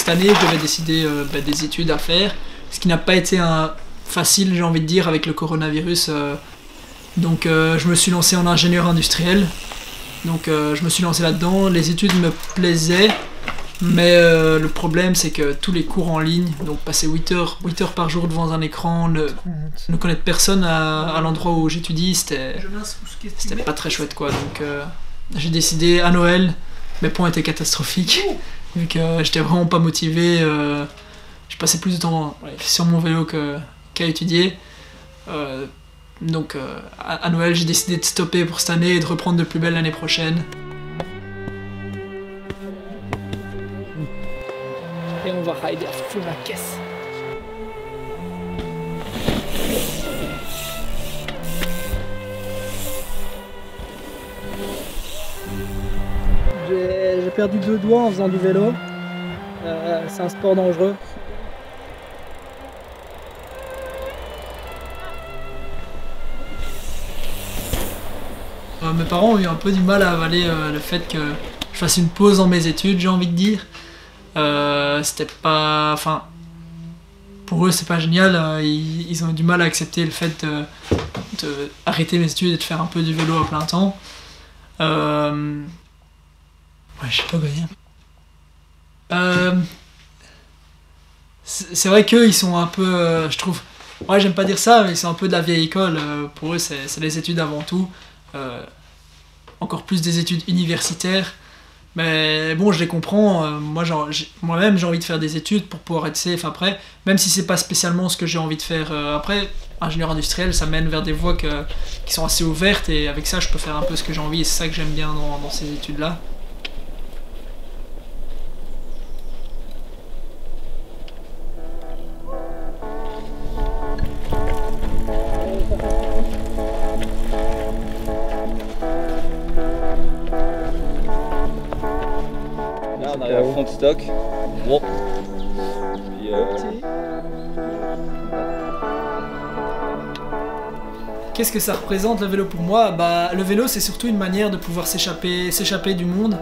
cette année, je devais décider des études à faire, ce qui n'a pas été facile, j'ai envie de dire, avec le coronavirus. Donc je me suis lancé en ingénieur industriel. Donc je me suis lancé là-dedans, les études me plaisaient, mais le problème c'est que tous les cours en ligne, donc passer 8 heures par jour devant un écran, ne connaître personne à l'endroit où j'étudie, c'était pas très chouette quoi. Donc j'ai décidé à Noël, mes points étaient catastrophiques, vu que j'étais vraiment pas motivé, je passais plus de temps sur mon vélo qu'à étudier. Donc à Noël, j'ai décidé de stopper pour cette année et de reprendre de plus belle l'année prochaine. Et on va rider à fond la caisse. J'ai perdu 2 doigts en faisant du vélo. C'est un sport dangereux. Mes parents ont eu un peu du mal à avaler le fait que je fasse une pause dans mes études, j'ai envie de dire. C'était pas... Enfin, pour eux c'est pas génial, ils ont eu du mal à accepter le fait de arrêter mes études et de faire un peu du vélo à plein temps. Ouais, je sais pas quoi dire. C'est vrai qu'eux ils sont un peu, je trouve... Ouais, j'aime pas dire ça, mais ils sont un peu de la vieille école. Pour eux c'est les études avant tout. Encore plus des études universitaires, mais bon, je les comprends. Moi-même j'ai envie de faire des études pour pouvoir être safe après, même si c'est pas spécialement ce que j'ai envie de faire après. Ingénieur industriel, ça mène vers des voies qui sont assez ouvertes, et avec ça je peux faire un peu ce que j'ai envie, et c'est ça que j'aime bien dans ces études là. On arrive à front de stock. Bon. Puis, Qu'est-ce que ça représente le vélo pour moi? Bah, le vélo c'est surtout une manière de pouvoir s'échapper du monde.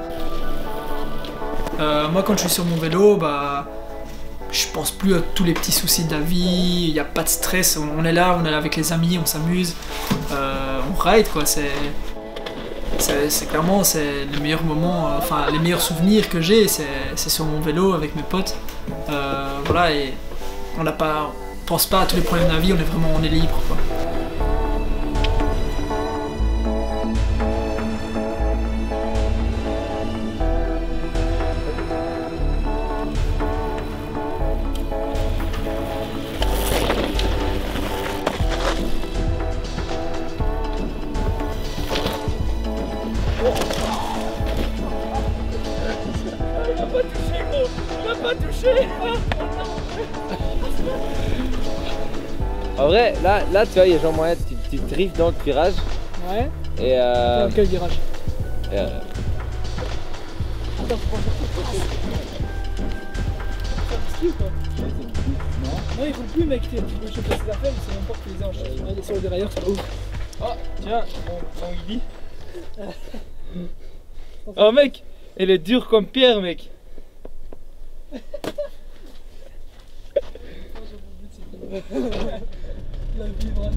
Moi quand je suis sur mon vélo, bah, je pense plus à tous les petits soucis de la vie, il n'y a pas de stress, on est là avec les amis, on s'amuse, on ride quoi, c'est clairement les meilleurs moments, enfin les meilleurs souvenirs que j'ai, c'est sur mon vélo avec mes potes. Voilà, et on pense pas à tous les problèmes de la vie, on est libre quoi. En vrai, là tu vois, il y a genre moyen, tu drifts dans le virage. Ouais. Et Dans quel virage? Attends, ski ou pas? Non, il faut plus mec, tu peux choper ses affaires, mais c'est n'importe les anges. Il est sur le dérailleur, c'est pas ouf. Oh, tiens, mon Willy. Oh mec, elle est dure comme pierre mec. La vibration.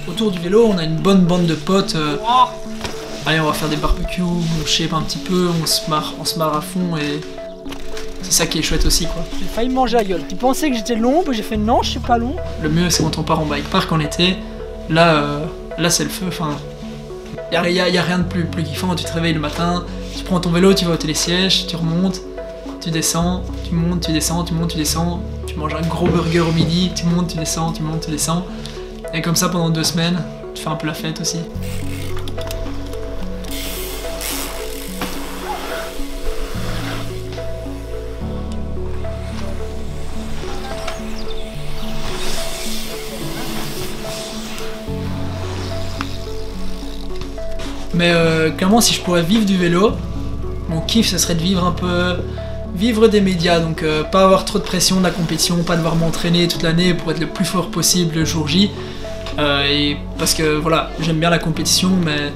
Autour du vélo, on a une bonne bande de potes. Allez, on va faire des barbecues, on shape un petit peu, on se marre à fond, et c'est ça qui est chouette aussi quoi. J'ai failli me manger la gueule. Tu pensais que j'étais long, j'ai fait non, je suis pas long. Le mieux c'est quand on part en bike park en été, là c'est le feu, enfin y a rien de plus kiffant. Tu te réveilles le matin, tu prends ton vélo, tu vas au télésiège, tu remontes, tu descends, tu montes, tu descends, tu montes, tu descends, tu manges un gros burger au midi, tu montes, tu descends, tu montes, tu descends. Et comme ça pendant 2 semaines, tu fais un peu la fête aussi. Mais clairement, si je pourrais vivre du vélo, mon kiff, ce serait de vivre un peu... Vivre des médias, donc pas avoir trop de pression de la compétition, pas devoir m'entraîner toute l'année pour être le plus fort possible le jour J. Et parce que voilà, j'aime bien la compétition, mais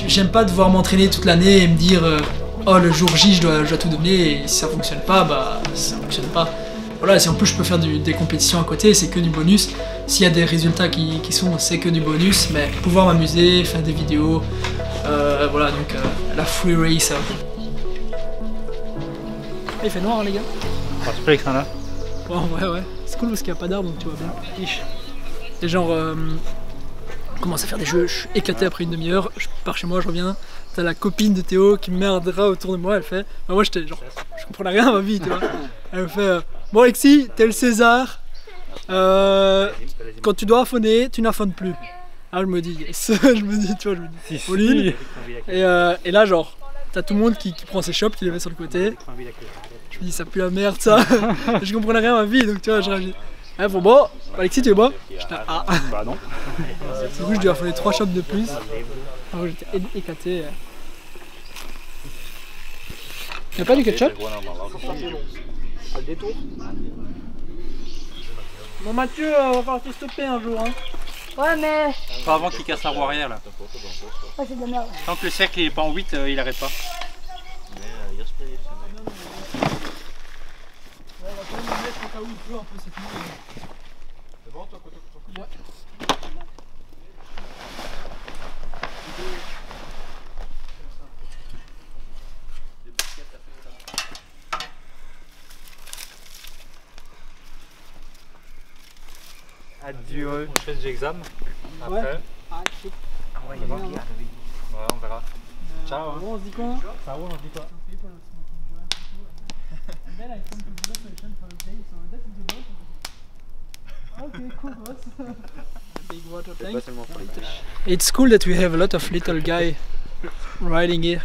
j'aime pas devoir m'entraîner toute l'année et me dire oh le jour J je dois tout donner, et si ça fonctionne pas, bah ça fonctionne pas. Voilà, si en plus je peux faire des compétitions à côté, c'est que du bonus. S'il y a des résultats qui sont, c'est que du bonus, mais pouvoir m'amuser, faire des vidéos, voilà, donc la free race. Il fait noir hein, les gars. Tu peux avec ça là. Ouais, ouais, c'est cool parce qu'il n'y a pas d'arbre donc tu vois bien. Et genre, on commence à faire des jeux, je suis éclaté après une demi-heure, je pars chez moi, je reviens, t'as la copine de Théo qui me merdera autour de moi, elle fait, bah moi j'étais genre, je comprenais rien à ma vie, tu vois. Elle me fait, bon Alexis, t'es le César, quand tu dois affonner, tu n'affonnes plus. Ah je me dis, yes. Je me dis, tu vois, je me dis, all in. Et là genre, t'as tout le monde qui prend ses chops, qui les met sur le côté. Je me dis ça pue la merde ça. Je comprenais rien à ma vie donc tu vois je réagis. Ah bon, Alexis tu es bon? J'étais ah. Bah non. Du coup je dois faire 3 chops de plus. Alors j'étais éclaté. Y'a pas du ketchup? Bon Mathieu, on va falloir te stopper un jour hein. Ouais mais... Pas avant qu'il casse la roue arrière là. Ouais c'est de la merde. Tant que le cercle il est pas en 8, il arrête pas. Adieu. On fait des examens après. Ouais. Ouais, on verra. Ciao. Bon on se dit quoi? Ça roule, on se dit quoi? Okay, cool. Big water tank. It's cool that we have a lot of little guy riding here.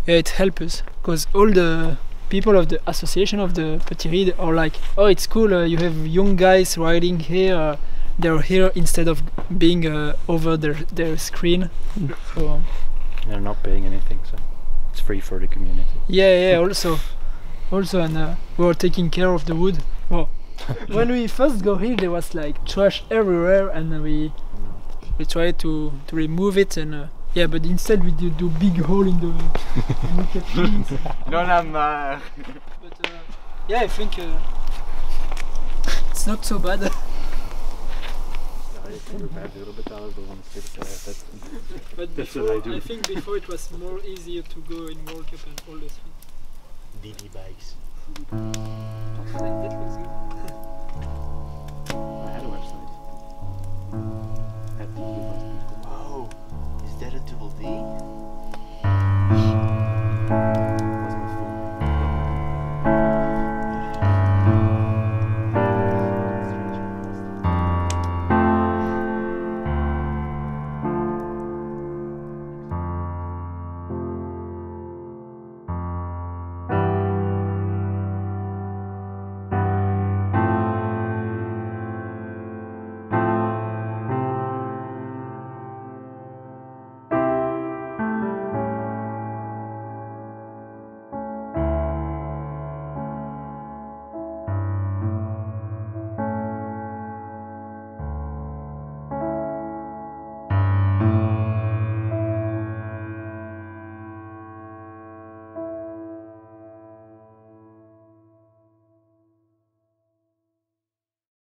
Yeah, it helps us because all the people of the association of the Petit Riz are like, oh, it's cool. You have young guys riding here. They're here instead of being over their screen. So, They're not paying anything, so it's free for the community. yeah. Also, and we were taking care of the wood. Well, when we first got here, there was like trash everywhere, and we tried to remove it, and yeah, but instead we did do big hole in the trees. J'en ai marre. But yeah, I think it's not so bad. But before, I think before it was more easier to go in World Cup and all this. DD bikes. That looks good. I had a website. At DD. Oh, is that a double D?